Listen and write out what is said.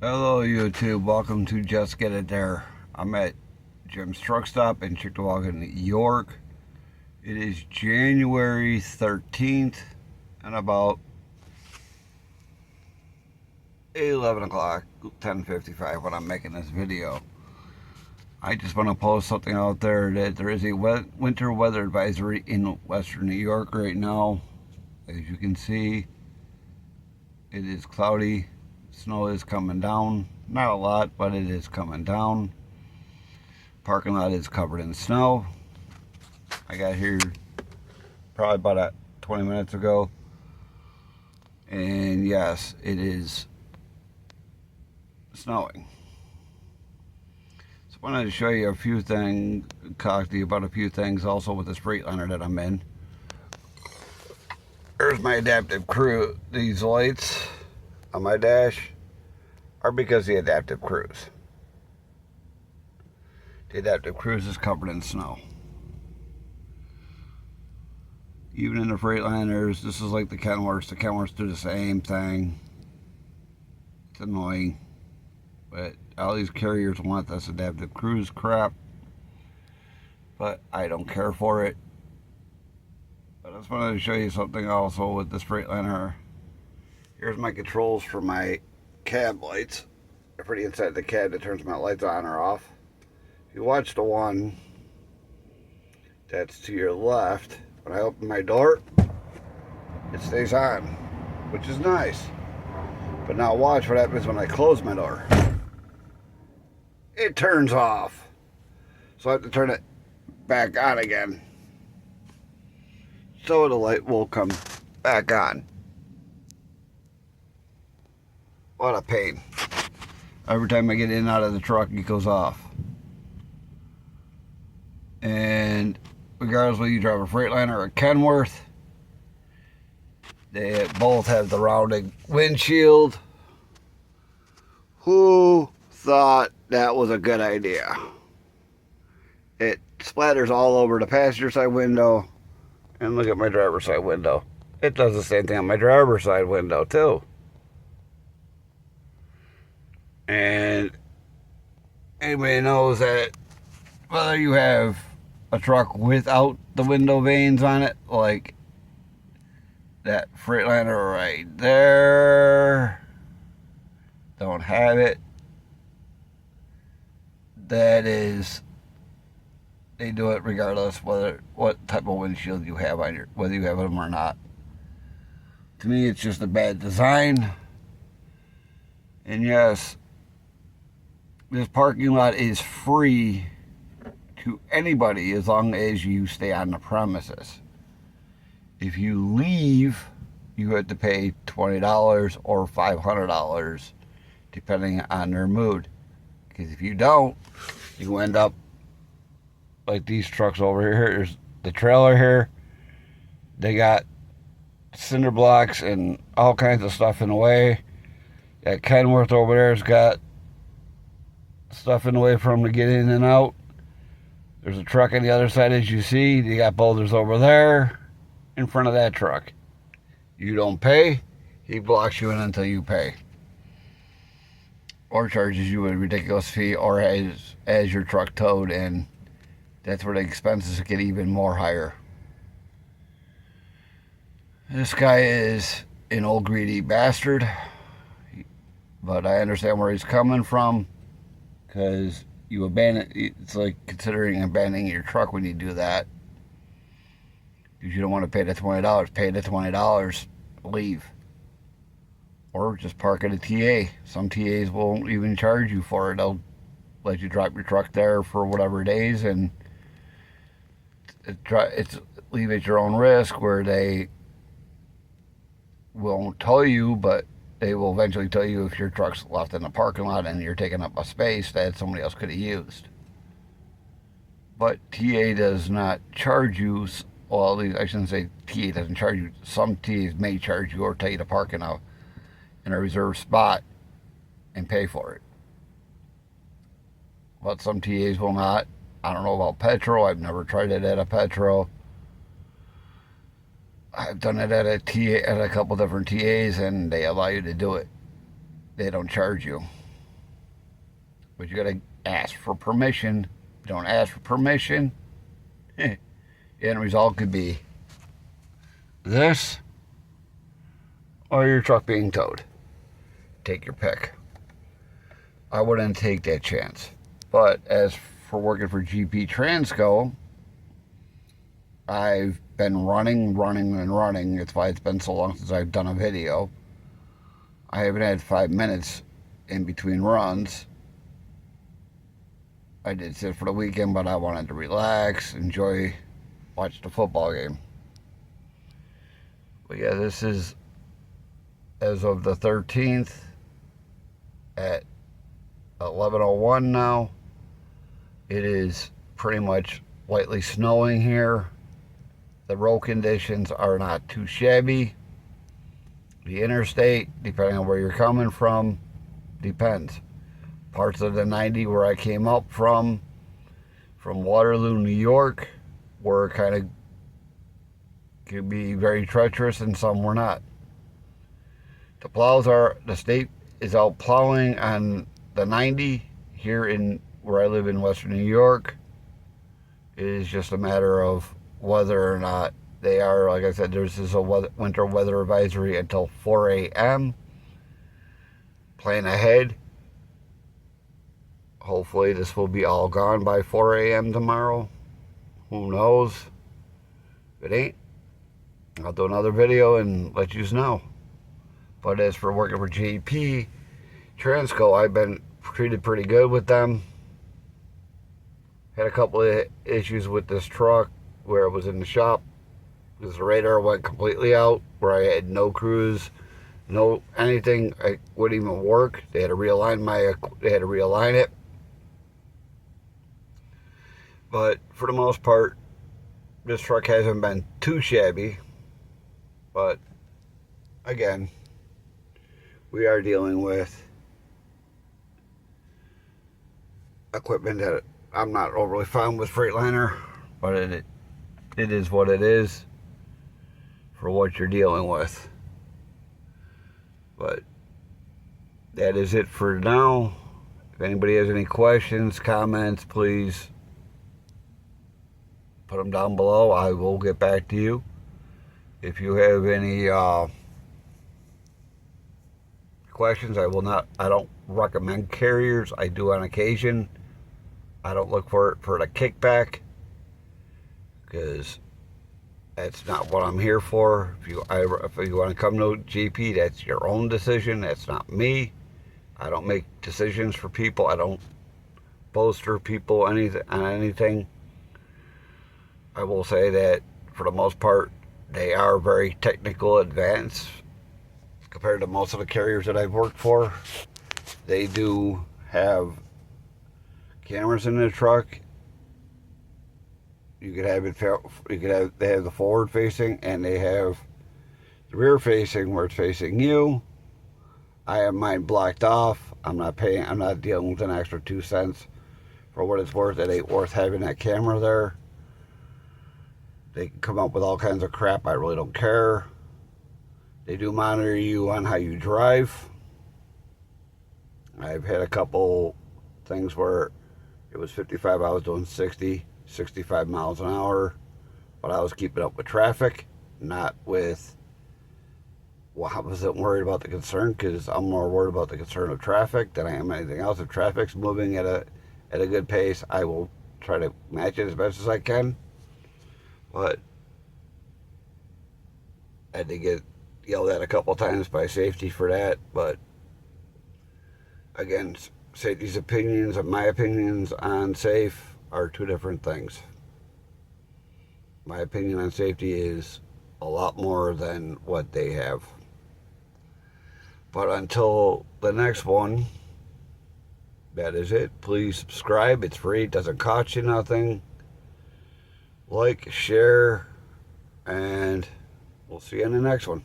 Hello YouTube, welcome to Just Get It There. I'm at Jim's Truck Stop in Chickawaga, New York. It is January 13th and about 11 o'clock, 10:55 when I'm making this video. I just want to post something out there that there is a winter weather advisory in western New York right now. As you can see, it is cloudy. Snow is coming down. Not a lot, but it is coming down. Parking lot is covered in snow. I got here probably about 20 minutes ago. And yes, it is snowing. So I wanted to show you a few things, talk to you about a few things also with this Freightliner that I'm in. There's my adaptive cruise. These lights on my dash are because the adaptive cruise. The adaptive cruise is covered in snow. Even in the Freightliners, this is like the Kenworths. The Kenworths do the same thing. It's annoying. But all these carriers want this adaptive cruise crap. But I don't care for it. But I just wanted to show you something also with this Freightliner. Here's my controls for my cab lights. They're pretty inside the cab that turns my lights on or off. If you watch the one that's to your left, when I open my door, it stays on, which is nice. But now watch what happens when I close my door. It turns off. So I have to turn it back on again, so the light will come back on. What a pain. Every time I get in and out of the truck, it goes off. And regardless whether you drive a Freightliner or a Kenworth, they both have the rounded windshield. Who thought that was a good idea? It splatters all over the passenger side window. And look at my driver's side window. It does the same thing on my driver's side window too. And anybody knows that whether you have a truck without the window vanes on it, like that Freightliner right there, don't have it. That is, they do it regardless what type of windshield you have on your, whether you have them or not. To me, it's just a bad design. And yes, this parking lot is free to anybody as long as you stay on the premises. If you leave, you have to pay $20 or $500 depending on their mood. Because if you don't, you end up like these trucks over here. There's the trailer here. They got cinder blocks and all kinds of stuff in the way. That Kenworth over there's got stuff in the way for them to get in and out. There's a truck on the other side, as you see. They got boulders over there in front of that truck. You don't pay, he blocks you in until you pay, or charges you a ridiculous fee, or as your truck towed, and that's where the expenses get even more higher. This guy is an old greedy bastard, but I understand where he's coming from. Because you abandon, it's like considering abandoning your truck when you do that. Because you don't want to pay the $20. Pay the $20, leave. Or just park at a TA. Some TAs won't even charge you for it. They'll let you drop your truck there for whatever days, and it's leave at your own risk, where they won't tow you, but they will eventually tell you if your truck's left in the parking lot and you're taking up a space that somebody else could have used. But TA does not charge you, well, I shouldn't say TA doesn't charge you. Some TAs may charge you or tell you to park in a reserved spot and pay for it. But some TAs will not. I don't know about Petro. I've never tried it at a Petro. I've done it at a couple different TAs, and they allow you to do it. They don't charge you. But you gotta ask for permission. Don't ask for permission. The end result could be this or your truck being towed. Take your pick. I wouldn't take that chance. But as for working for GP Transco, I've been running. That's why it's been so long since I've done a video. I haven't had 5 minutes in between runs. I did sit for the weekend, but I wanted to relax, watch the football game. But yeah, this is as of the 13th at 11:01 now. It is pretty much lightly snowing here. The road conditions are not too shabby. The interstate, depending on where you're coming from, depends. Parts of the 90 where I came up from Waterloo, New York, were kind of could be very treacherous, and some were not. The state is out plowing on the 90 here in where I live in Western New York. It is just a matter of whether or not they are. Like I said, there's this winter weather advisory until 4 a.m. Plan ahead. Hopefully this will be all gone by 4 a.m. tomorrow. Who knows? If it ain't, I'll do another video and let you know. But as for working for GP Transco, I've been treated pretty good with them. Had a couple of issues with this truck where it was in the shop because the radar went completely out, where I had no cruise, no anything. I wouldn't even work. They had to realign it. But for the most part, this truck hasn't been too shabby. But again, we are dealing with equipment that I'm not overly fond with Freightliner, but it is what it is for what you're dealing with. But that is it for now. If anybody has any questions, comments, please put them down below. I will get back to you. If you have any questions, I don't recommend carriers. I do on occasion. I don't look for the kickback, because that's not what I'm here for. If you want to come to GP, that's your own decision. That's not me. I don't make decisions for people. I don't bolster people on anything. I will say that for the most part, they are very technical, advanced compared to most of the carriers that I've worked for. They do have cameras in the truck. They have the forward facing, and they have the rear facing where it's facing you. I have mine blocked off. I'm not dealing with an extra 2 cents for what it's worth. It ain't worth having that camera there. They can come up with all kinds of crap. I really don't care. They do monitor you on how you drive. I've had a couple things where it was 55, I was doing 60, 65 miles an hour, but I was keeping up with traffic, not with, well, I wasn't worried about the concern, because I'm more worried about the concern of traffic than I am anything else. If traffic's moving at a good pace, I will try to match it as best as I can. But I had to get yelled at a couple times by safety for that. But again, safety's opinions and my opinions on safe are two different things. My opinion on safety is a lot more than what they have. But until the next one, that is it. Please subscribe. It's free. It doesn't cost you nothing. Like, share, and we'll see you in the next one.